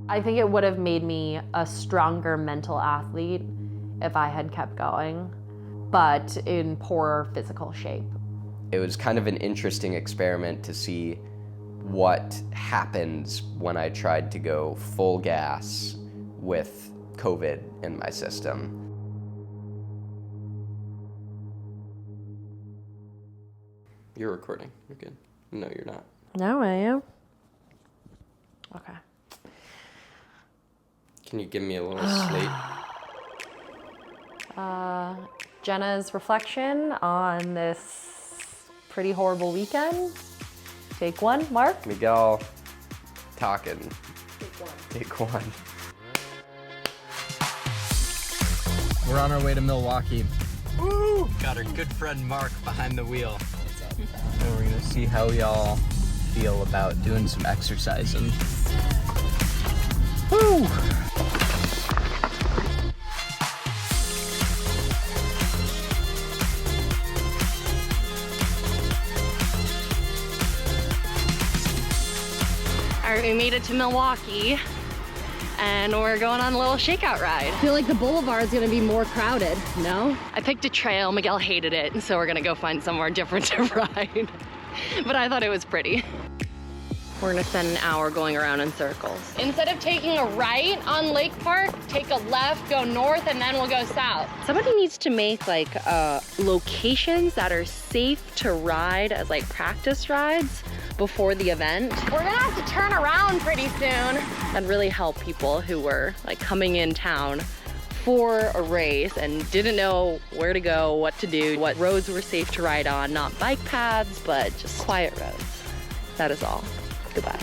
I think it would have made me a stronger mental athlete if I had kept going, but in poor physical shape. It was kind of an interesting experiment to see what happens when I tried to go full gas with COVID in my system. You're recording. You're good. No, you're not. No, I am. Okay. Can you give me a little slate? Jenna's reflection on this pretty horrible weekend. Take one, Mark. Miguel talking. Take one. We're on our way to Milwaukee. Woo! Got our good friend Mark behind the wheel. And we're gonna see how y'all feel about doing some exercising. Woo! All right, we made it to Milwaukee and we're going on a little shakeout ride. I feel like the boulevard is gonna be more crowded, no? I picked a trail, Miguel hated it, so we're gonna go find somewhere different to ride. But I thought it was pretty. We're gonna spend an hour going around in circles. Instead of taking a right on Lake Park, take a left, go north, and then we'll go south. Somebody needs to make like locations that are safe to ride as like practice rides before the event. We're gonna have to turn around pretty soon. That'd really help people who were like coming in town for a race and didn't know where to go, what to do, what roads were safe to ride on, not bike paths, but just quiet roads. That is all. Goodbye.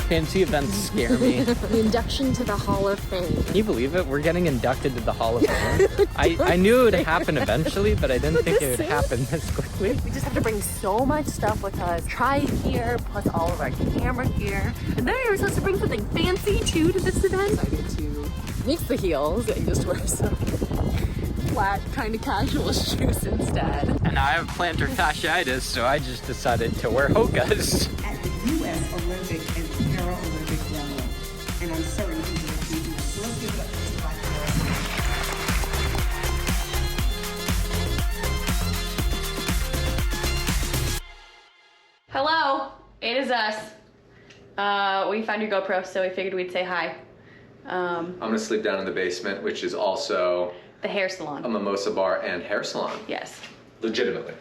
Fancy events scare me. The induction to the Hall of Fame. Can you believe it? We're getting inducted to the Hall of Fame. I knew it would happen eventually, but I didn't think it would happen this quickly. We just have to bring so much stuff with us. Tri gear, plus all of our camera gear. And then you're supposed to bring something fancy too to this event. I decided to mix the heels and just wear some flat, kind of casual shoes instead. And I have plantar fasciitis, so I just decided to wear Hokas. At the U.S. Olympic and Paralympic level, and I'm certain he will achieve this. So let's give it up to Black Hello, it is us. We found your GoPro, so we figured we'd say hi. I'm gonna sleep down in the basement, which is also The hair salon. a mimosa bar and hair salon. Yes. Legitimately.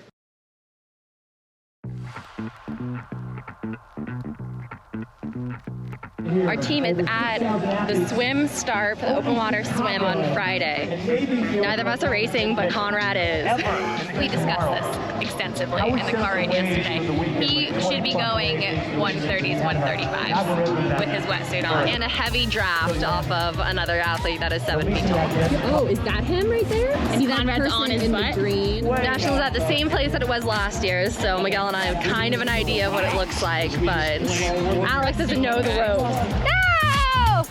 Our team is at the swim start for the open water swim on Friday. Neither of us are racing, but Conrad is. We discussed this extensively in the car ride yesterday. He should be going 130s, 135s with his wetsuit on. And a heavy draft off of another athlete that is 7 feet tall. Oh, is that him right there? And See that Conrad's person on his in butt? the green? Nationals at the same place that it was last year, so Miguel and I have kind of an idea of what it looks like, but Alex doesn't know the ropes. No!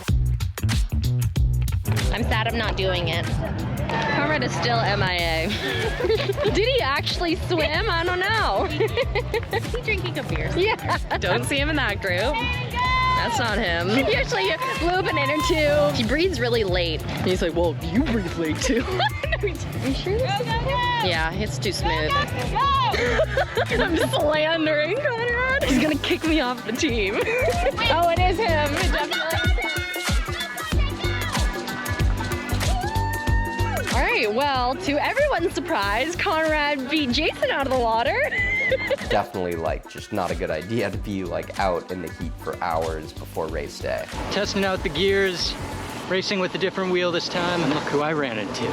I'm sad I'm not doing it. Conrad is still MIA. Did he actually swim? I don't know. Is he drinking a beer? Yeah. Don't see him in that group. That's not him. Usually you loop an inner two. He breathes really late. He's like, well, you breathe late too. Are you sure? Yeah, it's too smooth. I'm just slandering Conrad. He's gonna kick me off the team. Oh, it is him. It definitely is him. All right, well, to everyone's surprise, Conrad beat Jason out of the water. Definitely like just not a good idea to be like out in the heat for hours before race day. Testing out the gears, racing with a different wheel this time, and look who I ran into.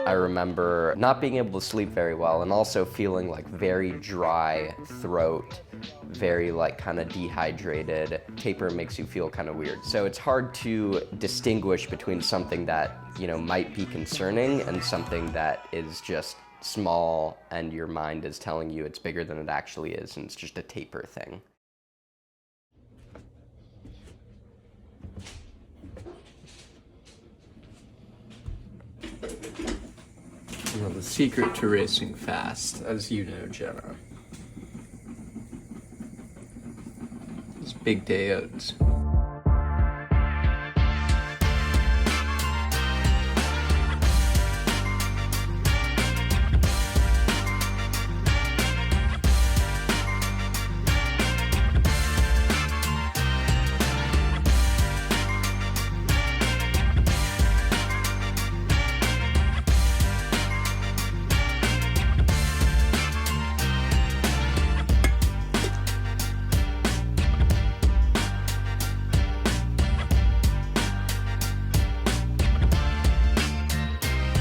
I remember not being able to sleep very well and also feeling like very dry throat, very like kind of dehydrated. Taper makes you feel kind of weird. So it's hard to distinguish between something that, you know, might be concerning and something that is just small and your mind is telling you it's bigger than it actually is and it's just a taper thing. Well, the secret to racing fast, as you know, Jenna, is big day oats.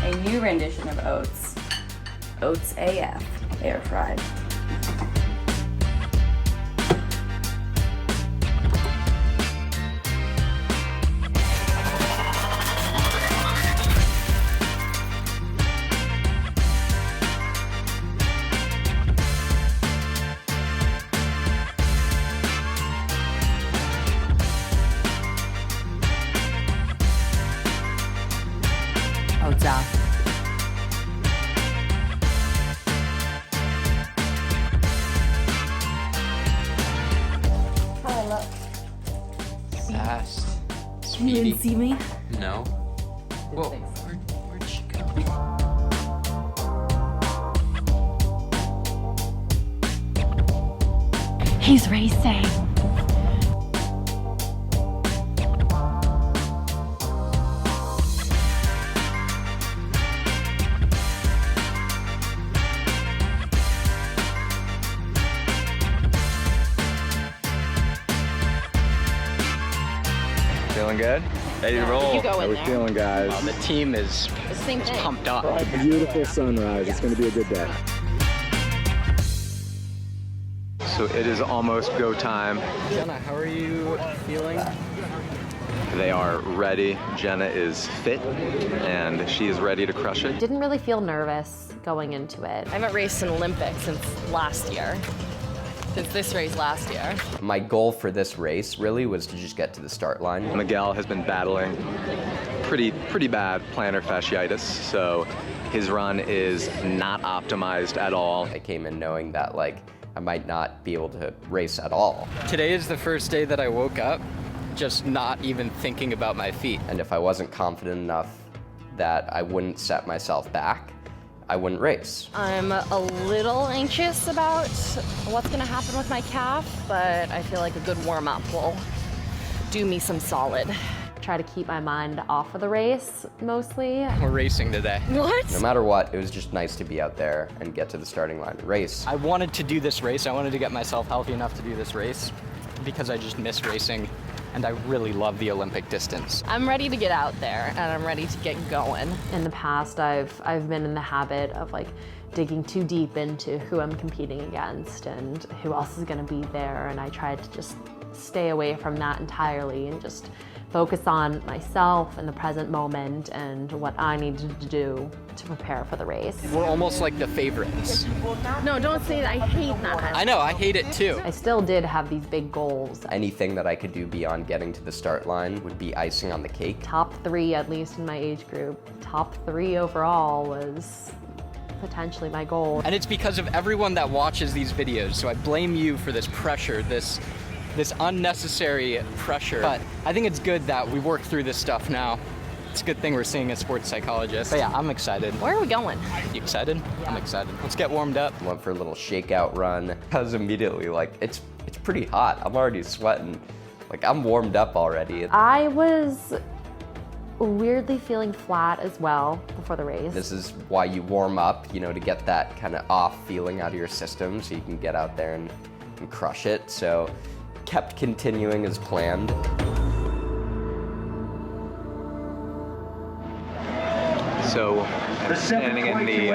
A new rendition of oats. Oats AF, air fried. Oats off. Fast. You Speedy. didn't see me? No. Whoa, where'd she go? He's racing. Feeling good? Ready to roll? You go in How we there. feeling, guys? The team is The same thing. pumped up. Beautiful sunrise. It's going to be a good day. So it is almost go time. Jenna, how are you feeling? They are ready. Jenna is fit and she is ready to crush it. Didn't really feel nervous going into it. I haven't raced in Olympics since last year. Since this race last year. My goal for this race really was to just get to the start line. Miguel has been battling pretty bad plantar fasciitis, so his run is not optimized at all. I came in knowing that like I might not be able to race at all. Today is the first day that I woke up just not even thinking about my feet. And if I wasn't confident enough that I wouldn't set myself back, I wouldn't race. I'm a little anxious about what's gonna happen with my calf, but I feel like a good warm-up will do me some solid. Try to keep my mind off of the race mostly. We're racing today. What? No matter what, it was just nice to be out there and get to the starting line and race. I wanted to do this race. I wanted to get myself healthy enough to do this race because I just miss racing and I really love the Olympic distance. I'm ready to get out there and I'm ready to get going. In the past, I've been in the habit of like digging too deep into who I'm competing against and who else is gonna be there, and I tried to just stay away from that entirely and just focus on myself and the present moment and what I needed to do to prepare for the race. We're almost like the favorites. No, don't say that. I hate that. I know, I hate it too. I still did have these big goals. Anything that I could do beyond getting to the start line would be icing on the cake. Top 3, at least in my age group. Top 3 overall was potentially my goal. And it's because of everyone that watches these videos, so I blame you for this pressure, this unnecessary pressure. But I think it's good that we work through this stuff now. It's a good thing we're seeing a sports psychologist. But yeah, I'm excited. Where are we going? You excited? Yeah. I'm excited. Let's get warmed up. Went for a little shakeout run. I was immediately like, it's pretty hot. I'm already sweating. Like, I'm warmed up already. I was weirdly feeling flat as well before the race. This is why you warm up, you know, to get that kind of off feeling out of your system so you can get out there and crush it. So kept continuing as planned. So standing in the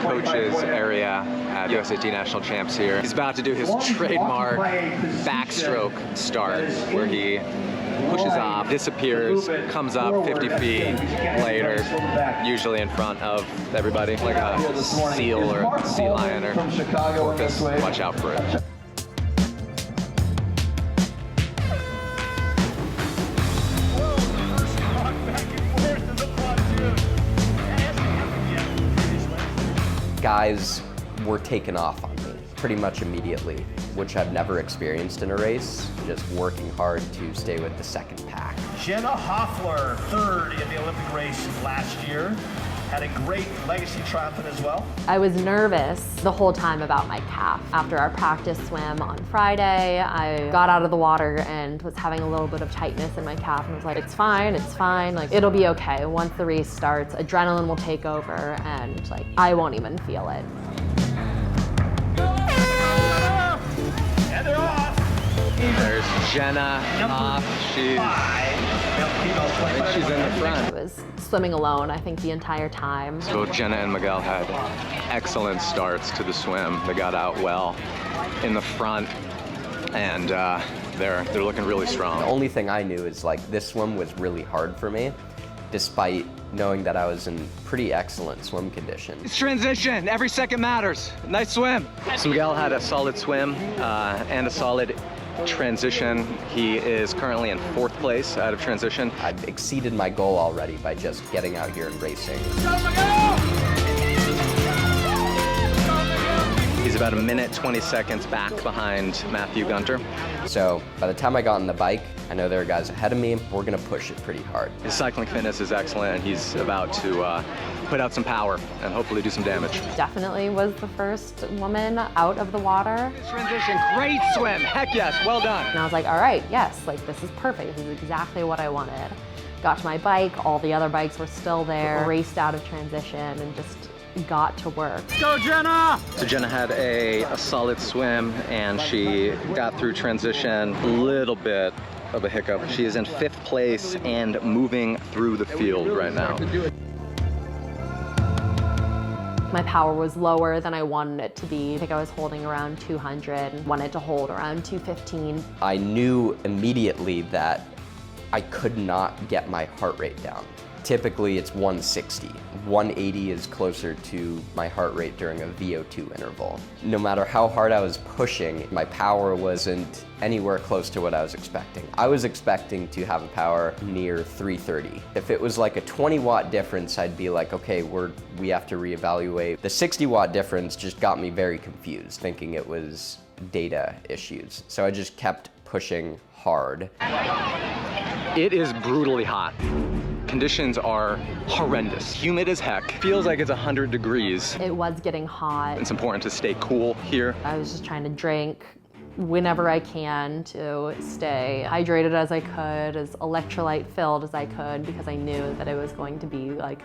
coaches area at USAT National Champs here. He's about to do his trademark backstroke start where he pushes off, disappears, comes up 50 feet later, usually in front of everybody, like a seal or a sea lion or porpoise. Watch out for it. Guys were taken off on me. pretty much immediately, which I've never experienced in a race, just working hard to stay with the second pack. Jenna Haufler, third in the Olympic race last year. Had a great legacy triathlon as well. I was nervous the whole time about my calf. After our practice swim on Friday, I got out of the water and was having a little bit of tightness in my calf and was like, it's fine, like it'll be okay. Once the race starts, adrenaline will take over and like I won't even feel it. And they're off. There's Jenna off. She's in the front. I was swimming alone, I think, the entire time. So both Jenna and Miguel had excellent starts to the swim. They got out well in the front, and they're looking really strong. The only thing I knew is like this swim was really hard for me, despite knowing that I was in pretty excellent swim condition. It's transition. Every second matters. Nice swim. So Miguel had a solid swim and a solid transition. He is currently in 4th place out of transition. I've exceeded my goal already by just getting out here and racing. He's about 1 minute 20 seconds back behind Matthew Gunter. So by the time I got on the bike, I know there are guys ahead of me. We're gonna push it pretty hard. His cycling fitness is excellent, and he's about to put out some power and hopefully do some damage. Definitely was the first woman out of the water. Transition, great swim. Heck yes, well done. And I was like, all right, yes, like this is perfect. This is exactly what I wanted. Got to my bike, all the other bikes were still there, raced out of transition and just got to work. Go, Jenna! So Jenna had a solid swim, and she got through transition, a little bit of a hiccup. She is in 5th place and moving through the field right now. My power was lower than I wanted it to be. I think I was holding around 200, wanted to hold around 215. I knew immediately that I could not get my heart rate down. Typically it's 160. 180 is closer to my heart rate during a VO2 interval. No matter how hard I was pushing, my power wasn't anywhere close to what I was expecting. I was expecting to have a power near 330. If it was like a 20-watt difference, I'd be like, okay, we have to reevaluate. The 60-watt difference just got me very confused, thinking it was data issues. So I just kept pushing hard. It is brutally hot. Conditions are horrendous. Humid as heck. Feels like it's 100 degrees. It was getting hot. It's important to stay cool here. I was just trying to drink whenever I can to stay hydrated as I could, as electrolyte filled as I could, because I knew that it was going to be like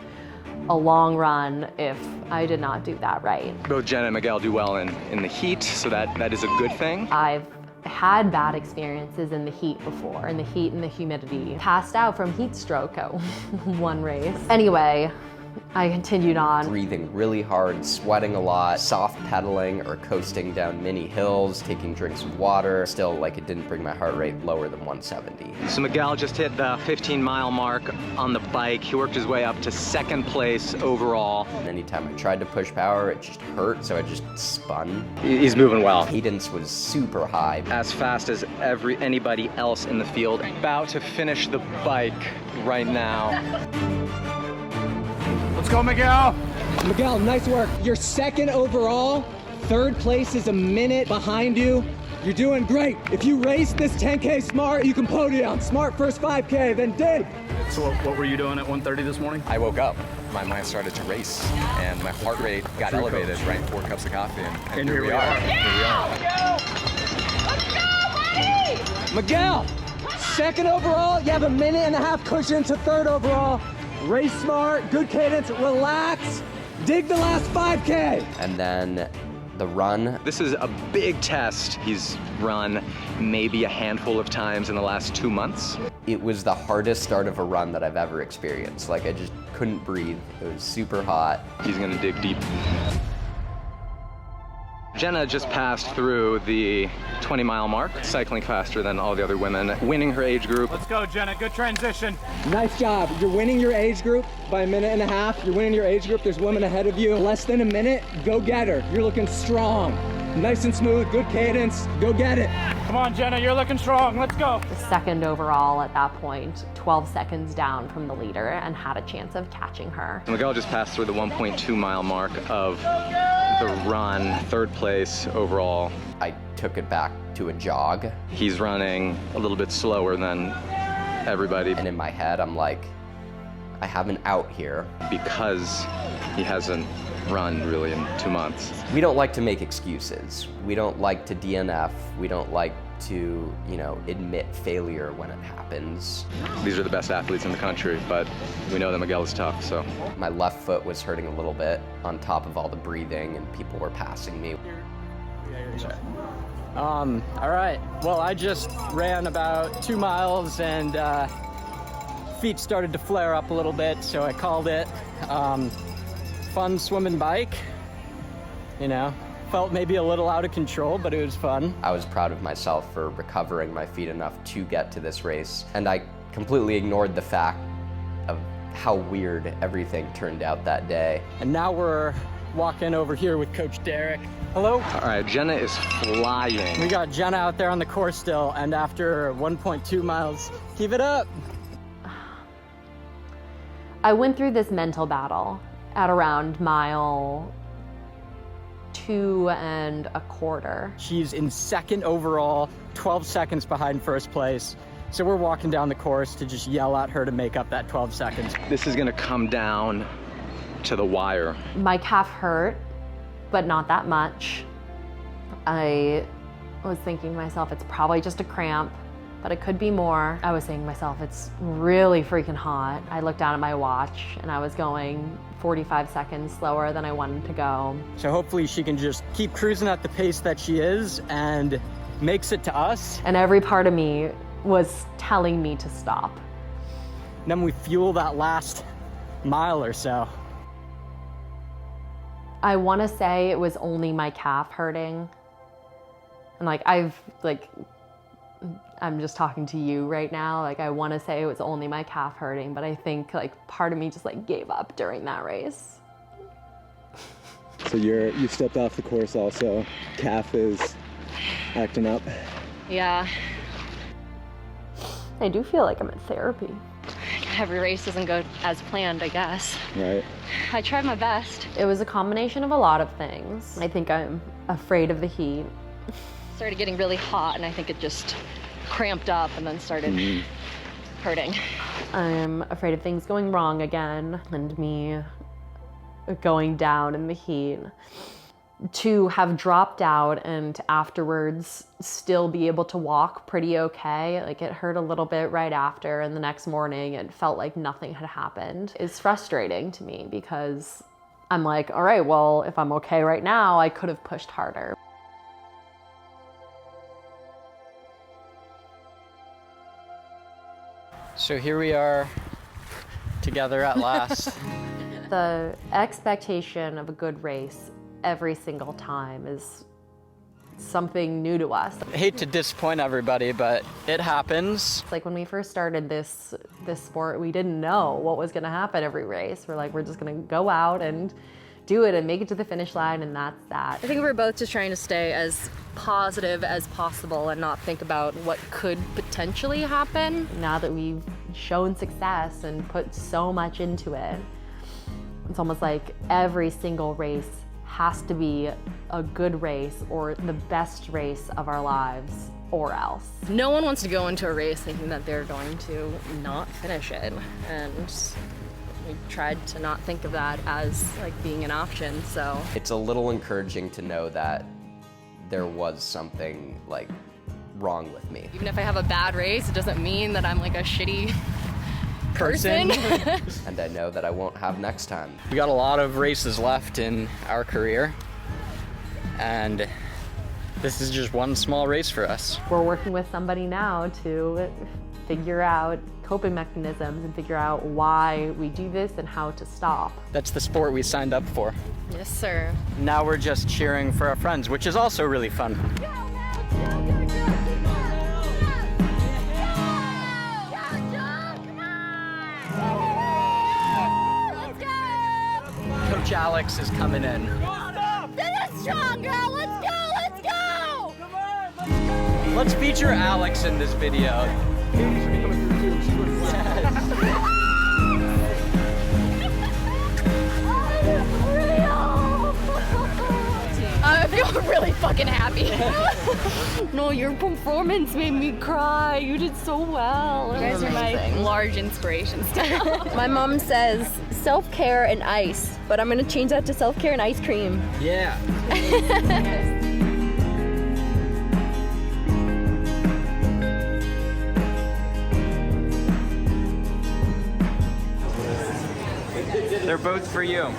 a long run if I did not do that right. Both Jenna and Miguel do well in the heat, so that is a good thing. I've had bad experiences in the heat before, in the heat and the humidity. Passed out from heat stroke at one race. Anyway, I continued on. Breathing really hard, sweating a lot, soft pedaling or coasting down mini hills, taking drinks of water. Still, like, it didn't bring my heart rate lower than 170. So Miguel just hit the 15-mile mark on the bike. He worked his way up to 2nd place overall. And anytime I tried to push power, it just hurt, so I just spun. He's moving well. Cadence was super high. As fast as anybody else in the field. About to finish the bike right now. Let's go, Miguel! Miguel, nice work. You're 2nd overall. 3rd place is a minute behind you. You're doing great. If you race this 10K smart, you can podium. Smart first 5K, then dig. So what were you doing at 1:30 this morning? I woke up, my mind started to race, and my heart rate got elevated, right? 4 cups of coffee, and here we are. Miguel, 2nd overall. You have a minute and a half cushion to 3rd overall. Race smart, good cadence, relax, dig the last 5K. And then the run. This is a big test. He's run maybe a handful of times in the last 2 months. It was the hardest start of a run that I've ever experienced. Like, I just couldn't breathe. It was super hot. He's gonna dig deep. Jenna just passed through the 20-mile mark, cycling faster than all the other women, winning her age group. Let's go, Jenna, good transition. Nice job. You're winning your age group by a minute and a half. You're winning your age group. There's women ahead of you. Less than a minute, go get her. You're looking strong. Nice and smooth, good cadence. Go get it. Come on, Jenna, you're looking strong. Let's go. The second overall at that point, 12 seconds down from the leader, and had a chance of catching her. Miguel just passed through the 1.2 mile mark of the run, third place overall. I took it back to a jog. He's running a little bit slower than everybody. And in my head, I'm like, I have an out here. Because he hasn't run really in 2 months. We don't like to make excuses. We don't like to DNF. We don't like to, admit failure when it happens. These are the best athletes in the country, but we know that Miguel is tough, so. My left foot was hurting a little bit on top of all the breathing, and people were passing me. All right, well, I just ran about 2 miles and feet started to flare up a little bit, so I called it. Fun swimming bike, felt maybe a little out of control, but it was fun. I was proud of myself for recovering my feet enough to get to this race, and I completely ignored the fact of how weird everything turned out that day. And now we're walking over here with Coach Derek. Hello. All right, Jenna is flying. We got Jenna out there on the course still, and after 1.2 miles, keep it up. I went through this mental battle at around mile 2 1/4. She's in second overall, 12 seconds behind first place. So we're walking down the course to just yell at her to make up that 12 seconds. This is gonna come down to the wire. My calf hurt, but not that much. I was thinking to myself, it's probably just a cramp, but it could be more. I was saying to myself, it's really freaking hot. I looked down at my watch and I was going 45 seconds slower than I wanted to go. So hopefully she can just keep cruising at the pace that she is and makes it to us. And every part of me was telling me to stop. And then we fuel that last mile or so. I want to say it was only my calf hurting. And I'm just talking to you right now. I want to say it was only my calf hurting, but I think part of me just gave up during that race. So you stepped off the course also. Calf is acting up. Yeah. I do feel like I'm in therapy. Every race doesn't go as planned, I guess. Right. I tried my best. It was a combination of a lot of things. I think I'm afraid of the heat. Started getting really hot and I think it just cramped up and then started hurting. I'm afraid of things going wrong again and me going down in the heat. To have dropped out and afterwards still be able to walk pretty okay. It hurt a little bit right after, and the next morning it felt like nothing had happened. It's frustrating to me because I'm like, all right, well, if I'm okay right now, I could have pushed harder. So here we are together at last. The expectation of a good race every single time is something new to us. I hate to disappoint everybody, but it happens. It's like when we first started this sport, we didn't know what was gonna happen every race. We're just gonna go out and do it and make it to the finish line, and that's that. I think we're both just trying to stay as positive as possible and not think about what could potentially happen. Now that we've shown success and put so much into it, it's almost like every single race has to be a good race or the best race of our lives or else. No one wants to go into a race thinking that they're going to not finish it, and we tried to not think of that as being an option, so. It's a little encouraging to know that there was something wrong with me. Even if I have a bad race, it doesn't mean that I'm a shitty person. And I know that I won't have next time. We got a lot of races left in our career, and this is just one small race for us. We're working with somebody now to figure out coping mechanisms and figure out why we do this and how to stop. That's the sport we signed up for. Yes, sir. Now we're just cheering for our friends, which is also really fun. Coach Alex is coming in. Finish strong, girl. Let's go. Let's feature Alex in this video. I feel really fucking happy. No, your performance made me cry. You did so well. You guys are my large inspiration still. My mom says self-care and ice, but I'm gonna change that to self-care and ice cream. Yeah. They're both for you.